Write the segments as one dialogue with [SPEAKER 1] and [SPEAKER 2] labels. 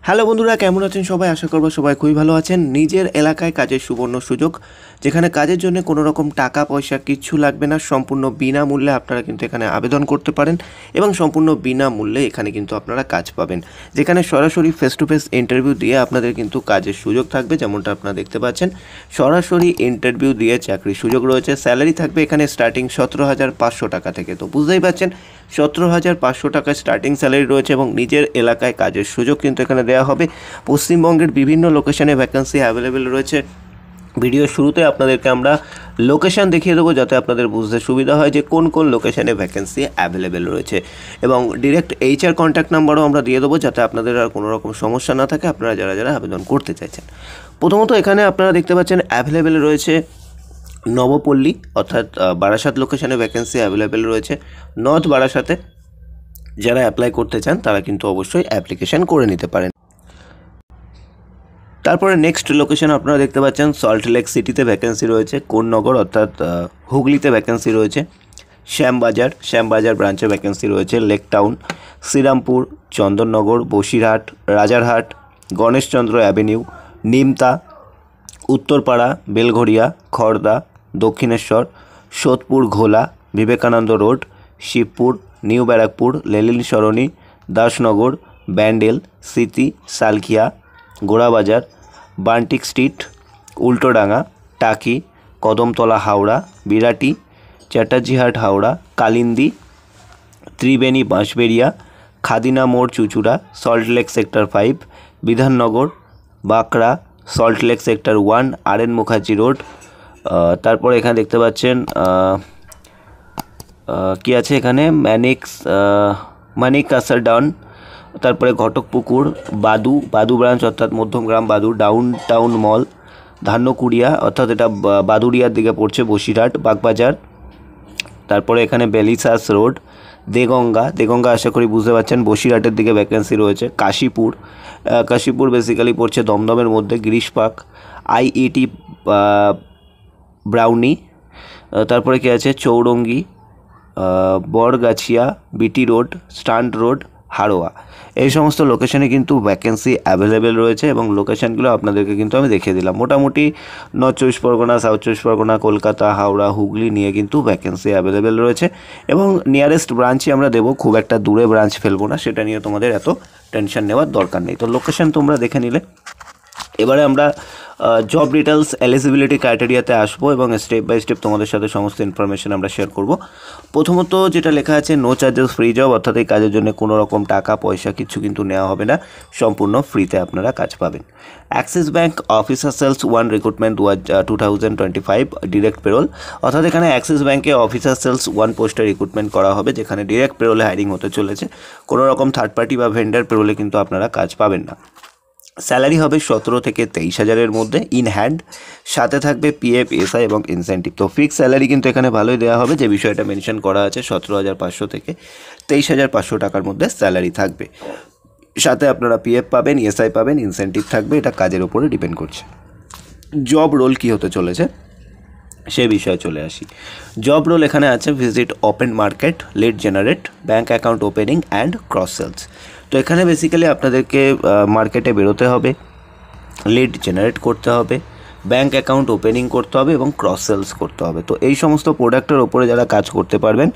[SPEAKER 1] Hello বন্ধুরা, কেমন আছেন সবাই? আশা করব সবাই খুবই ভালো আছেন। নিজের এলাকায় কাজের সুবর্ণ সুযোগ, যেখানে কাজের জন্য কোনো রকম টাকা পয়সা কিচ্ছু লাগবে না। সম্পূর্ণ বিনামূল্যে আপনারা কিন্তু এখানে আবেদন করতে পারেন এবং সম্পূর্ণ বিনামূল্যে এখানে কিন্তু আপনারা কাজ পাবেন, যেখানে সরাসরি ফেস টু ফেস ইন্টারভিউ দিয়ে আপনাদের কিন্তু কাজের সুযোগ থাকবে। যেমনটা আপনারা দেখতে পাচ্ছেন, সরাসরি ইন্টারভিউ দিয়ে চাকরির সুযোগ রয়েছে। স্যালারি থাকবে এখানে স্টার্টিং 17,500 টাকা থেকে। তো বুঝতেই পারছেন, 17,500 টাকা স্টার্টিং স্যালারি রয়েছে এবং নিজের এলাকায় কাজের সুযোগ কিন্তু এখানে দেওয়া হবে। পশ্চিমবঙ্গের বিভিন্ন লোকেশনে ভ্যাকেন্সি অ্যাভেলেবেল রয়েছে। ভিডিওর শুরুতে আপনাদেরকে আমরা লোকেশান দেখিয়ে দেবো, যাতে আপনাদের বুঝতে সুবিধা হয় যে কোন কোন লোকেশনে ভ্যাকেন্সি অ্যাভেলেবেল রয়েছে, এবং ডিরেক্ট HR কন্ট্যাক্ট নাম্বারও আমরা দিয়ে দেবো, যাতে আপনাদের আর কোনো রকম সমস্যা না থাকে আপনারা যারা যারা আবেদন করতে চাইছেন। প্রথমত এখানে আপনারা দেখতে পাচ্ছেন অ্যাভেলেবেল রয়েছে নবপল্লী, অর্থাৎ বারাসাত লোকেশনে ভ্যাকেন্সি অ্যাভেলেবেল রয়েছে। নর্থ বারাসাতে যারা অ্যাপ্লাই করতে চান তারা কিন্তু অবশ্যই অ্যাপ্লিকেশান করে নিতে পারেন। তারপরে নেক্সট লোকেশন আপনারা দেখতে পাচ্ছেন সল্টলেক সিটিতে ভ্যাকেন্সি রয়েছে। কোন্নগর অর্থাৎ হুগলিতে ভ্যাকেন্সি রয়েছে। শ্যামবাজার ব্রাঞ্চে ভ্যাকেন্সি রয়েছে। Lake Town, Serampore, Chandannagar, Basirhat, Rajarhat, Ganeshchandra Avenue, Nimta, Uttarpara, Belgharia, Khardah, Dakshineswar, Sodepur, Ghola, Vivekananda Road, Shibpur, New Barrackpore, Lenin Sarani, Dasnagar, Bandel, স্মৃতি, সালখিয়া, গোড়াবাজার, বান্টিক স্ট্রিট, উল্টোডাঙ্গা, টাকি, কদমতলা হাওড়া, বিরাটি, চ্যাটার্জিহাট হাওড়া, কালিন্দী, ত্রিবেণী বাঁশবেড়িয়া, খাদিনা মোড় Chuchura, Salt Lake sector 5, Bidhannagar, Bankra, Salt Lake sector 1, RN Mukherjee road. তারপরে এখানে দেখতে পাচ্ছেন কি আছে এখানে, মানিক কাসারডাউন, তারপরে ঘটকপুকুর, বাদু ব্রাঞ্চ অর্থাৎ মধ্যমগ্রাম বাদু, ডাউন টাউন মল, ধান্যকুড়িয়া অর্থাৎ এটা বাদুড়িয়ার দিকে পড়ছে, বসিরহাট, বাগবাজার। তারপরে এখানে বেলিসাস রোড, দেগঙ্গা আশা করি বুঝতে পারছেন বসিরহাটের দিকে ভ্যাকেন্সি রয়েছে। কাশীপুর বেসিক্যালি পড়ছে দমদমের মধ্যে, গিরিশপাক, IET ব্রাউনি। তারপরে কি আছে, Chowringhee, Bargachhia, BT road, stand road, Haroa. এই সমস্ত লোকেশনে কিন্তু ভ্যাকেন্সি অ্যাভেলেবেল রয়েছে এবং লোকেশানগুলো আপনাদেরকে কিন্তু আমি দেখিয়ে দিলাম। মোটামুটি নর্থ চব্বিশ পরগনা, সাউথ চব্বিশ পরগনা, কলকাতা, হাওড়া, হুগলি নিয়ে কিন্তু ভ্যাকেন্সি অ্যাভেলেবেল রয়েছে এবং নিয়ারেস্ট ব্রাঞ্চই আমরা দেবো, খুব একটা দূরে ব্রাঞ্চ ফেলবো না, সেটা নিয়ে তোমাদের এত টেনশন নেওয়ার দরকার নেই। তো লোকেশান তোমরা দেখে নিলে, এবারে আমরা জব ডিটেলস, এলিজিবিলিটি ক্রাইটেরিয়াতে আসবো এবং স্টেপ বাই স্টেপ তোমাদের সাথে সমস্ত ইনফরমেশন আমরা শেয়ার করব। প্রথমত যেটা লেখা আছে, নো চার্জেস ফ্রি জব, অর্থাৎ এই কাজের জন্য কোনো রকম টাকা পয়সা কিছু কিন্তু নেওয়া হবে না, সম্পূর্ণ ফ্রিতে আপনারা কাজ পাবেন। Axis Bank officer sales 1 recruitment 2025 direct payroll, অর্থাৎ এখানে অ্যাক্সিস ব্যাঙ্কে অফিসার সেলস 1 পোস্টে রিক্রুটমেন্ট করা হবে, যেখানে ডিরেক্ট পেরোলে হায়ারিং হতে চলেছে। কোনো রকম থার্ড পার্টি বা ভেন্ডার পেরোলে কিন্তু আপনারা কাজ পাবেন না। স্যালারি হবে 17 থেকে 23 হাজারের মধ্যে ইন হ্যান্ড, সাথে থাকবে PF, SI এবং ইনসেন্টিভ। তো ফিক্স স্যালারি কিন্তু এখানে ভালোই দেওয়া হবে, যে বিষয়টা মেনশন করা আছে, 17,500 থেকে 23,500 টাকার মধ্যে স্যালারি থাকবে। সাথে আপনারা PF পাবেন, SI পাবেন, ইনসেন্টিভ থাকবে, এটা কাজের ওপরে ডিপেন্ড করছে। জব রোল কী হতে চলেছে সে বিষয়ে চলে আসি। জব রোল এখানে আছে, visit open market, lead generate, bank account opening and cross sales. তো এখানে বেসিক্যালি আপনাদেরকে মার্কেটে বেরোতে হবে, লিড জেনারেট করতে হবে, ব্যাঙ্ক অ্যাকাউন্ট ওপেনিং করতে হবে এবং ক্রস সেলস করতে হবে। তো এই সমস্ত প্রোডাক্টের ওপরে যারা কাজ করতে পারবেন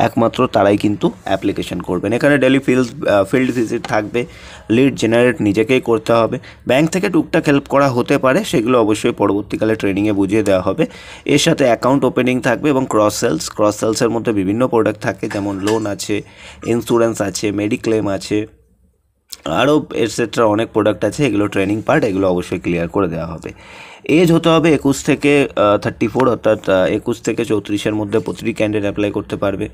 [SPEAKER 1] একমাত্র তারাই কিন্তু অ্যাপ্লিকেশন করবেন। এখানে ডেলি ফিল্ড ভিজিট থাকবে, লিড জেনারেট নিজেকেই করতে হবে, ব্যাঙ্ক থেকে টুকটাক হেল্প করা হতে পারে, সেগুলো অবশ্যই পরবর্তীকালে ট্রেনিংয়ে বুঝিয়ে দেওয়া হবে। এর সাথে অ্যাকাউন্ট ওপেনিং থাকবে এবং ক্রস সেলসের মধ্যে বিভিন্ন প্রোডাক্ট থাকে, যেমন লোন আছে, ইন্স্যুরেন্স আছে, মেডিক্লেম আছে, আরও এটসেট্রা অনেক প্রোডাক্ট আছে। এগুলো ট্রেনিং পার্ট, এগুলো অবশ্যই ক্লিয়ার করে দেওয়া হবে। এজ হতে হবে 21 থেকে 34, অর্থাৎ 21 থেকে 34-এর মধ্যে প্রতিটি ক্যান্ডিডেট অ্যাপ্লাই করতে পারবে।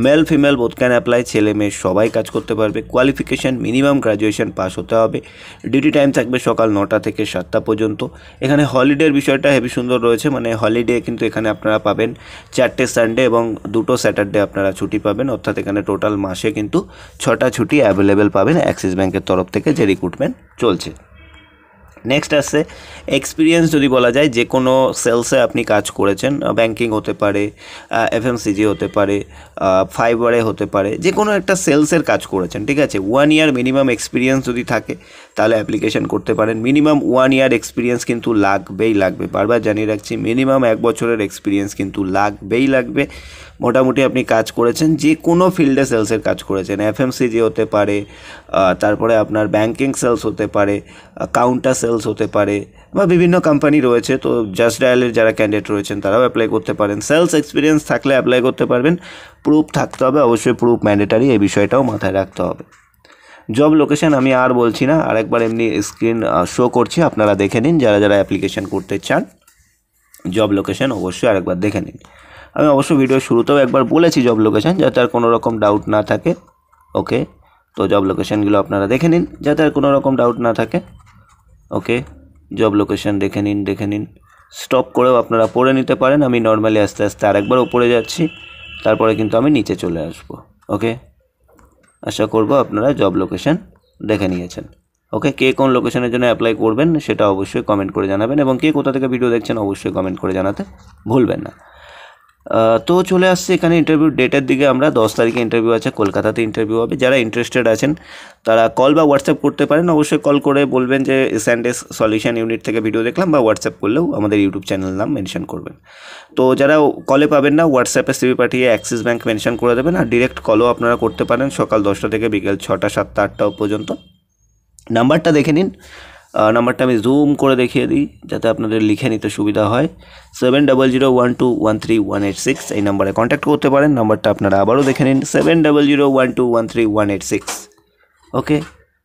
[SPEAKER 1] Male female both can apply, ছেলে মেয়ে সবাই কাজ করতে পারবে। কোয়ালিফিকেশান মিনিমাম গ্র্যাজুয়েশন পাস হতে হবে। ডিউটি টাইম থাকবে সকাল 9টা থেকে 7টা পর্যন্ত। এখানে হলিডের বিষয়টা হেভি সুন্দর রয়েছে, মানে হলিডে কিন্তু এখানে আপনারা পাবেন 4টে সানডে এবং 2টো স্যাটারডে আপনারা ছুটি পাবেন, অর্থাৎ এখানে টোটাল মাসে কিন্তু 6টা ছুটি অ্যাভেলেবেল পাবেন অ্যাক্সিস ব্যাঙ্কের তরফ থেকে, যে রিক্রুটমেন্ট চলছে। নেক্সট আসছে এক্সপিরিয়েন্স। যদি বলা যায় যে কোনো সেলসে আপনি কাজ করেছেন, ব্যাংকিং হতে পারে, এফএমসিজি হতে পারে, ফাইবারে হতে পারে, যে কোনো একটা সেলসের কাজ করেছেন, ঠিক আছে। 1 ইয়ার মিনিমাম এক্সপিরিয়েন্স যদি থাকে তাহলে অ্যাপ্লিকেশন করতে পারেন। মিনিমাম 1 ইয়ার এক্সপিরিয়েন্স কিন্তু লাগবেই লাগবে, বারবার জানিয়ে রাখছি, মিনিমাম 1 বছরের এক্সপিরিয়েন্স কিন্তু লাগবেই লাগবে। মোটামুটি আপনি কাজ করেছেন, যে কোনো ফিল্ডে সেলসের কাজ করেছেন, এফএমসিজি হতে পারে, তারপরে আপনার ব্যাংকিং সেলস হতে পারে, কাউন্টার সেলস হতে পারে, বা বিভিন্ন কোম্পানি রয়েছে। তো জাস্ট ডায়ালের যারা ক্যান্ডিডেট রয়েছেন তারাও অ্যাপ্লাই করতে পারেন। সেলস এক্সপিরিয়েন্স থাকলে অ্যাপ্লাই করতে পারবেন। প্রুফ থাকতে হবে, অবশ্যই প্রুফ ম্যান্ডেটারি, এই বিষয়টাও মাথায় রাখতে হবে। জব লোকেশন আমি আর বলছি না, আরেকবার এমনি স্ক্রিন শো করছি, আপনারা দেখে নিন। যারা যারা অ্যাপ্লিকেশন করতে চান জব লোকেশন অবশ্যই আরেকবার দেখে নিন। আমি অবশ্য ভিডিও শুরুতেও একবার বলেছি জব লোকেশন, যাতে আর কোনো রকম ডাউট না থাকে। ওকে, তো জব লোকেশনগুলো আপনারা দেখে নিন যাতে আর কোনো রকম ডাউট না থাকে। ওকে, জব লোকেশন দেখে নিন। স্টপ করেও আপনারা পড়ে নিতে পারেন। আমি নর্মালি আস্তে আস্তে আরেকবার উপরে যাচ্ছি, তারপরে কিন্তু আমি নিচে চলে আসব। ওকে, আশা করব আপনারা জব লোকেশন দেখে নিয়েছেন। ওকে, কে কোন লোকেশনের জন্য অ্যাপ্লাই করবেন সেটা অবশ্যই কমেন্ট করে জানাবেন, এবং কে কোথা থেকে ভিডিও দেখছেন অবশ্যই কমেন্ট করে জানাতে ভুলবেন না। তো চলে আসছে এখানে ইন্টারভিউ ডেটের দিকে। আমরা 10 তারিখে ইন্টারভিউ আছে, কলকাতাতে ইন্টারভিউ হবে। যারা ইন্টারেস্টেড আছেন তারা কল বা হোয়াটসঅ্যাপ করতে পারেন। অবশ্যই কল করে বলবেন যে এস&এস সলিউশন ইউনিট থেকে ভিডিও দেখলাম, বা হোয়াটসঅ্যাপ করলেও আমাদের ইউটিউব চ্যানেল নাম মেনশন করবেন। তো যারা কলে পাবেন না, হোয়াটসঅ্যাপে সিভি পাঠিয়ে অ্যাক্সিস ব্যাঙ্ক মেনশন করে দেবেন। আর ডিরেক্ট কলও আপনারা করতে পারেন সকাল 10টা থেকে বিকেল 6টা, 7টা, 8টা পর্যন্ত। নাম্বারটা দেখে নিন, নাম্বারটা আমি জুম করে দেখিয়ে দিই যাতে আপনাদের লিখে নিতে সুবিধা হয়। 7001213136 এই নাম্বারে কন্ট্যাক্ট করতে পারেন। নাম্বারটা আপনারা আবারও দেখে নিন, 7001213136। ওকে,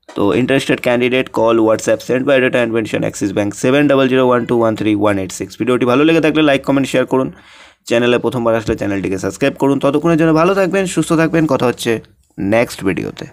[SPEAKER 1] তো interested candidate call, WhatsApp, send biodata and mention Axis Bank 7001213186। ভিডিওটি ভালো লেগে থাকলে লাইক, কমেন্ট, শেয়ার করুন। চ্যানেলে প্রথমবার আসলে চ্যানেলটিকে সাবস্ক্রাইব করুন। ততক্ষণের জন্য ভালো থাকবেন, সুস্থ থাকবেন। কথা হচ্ছে নেক্সট ভিডিওতে।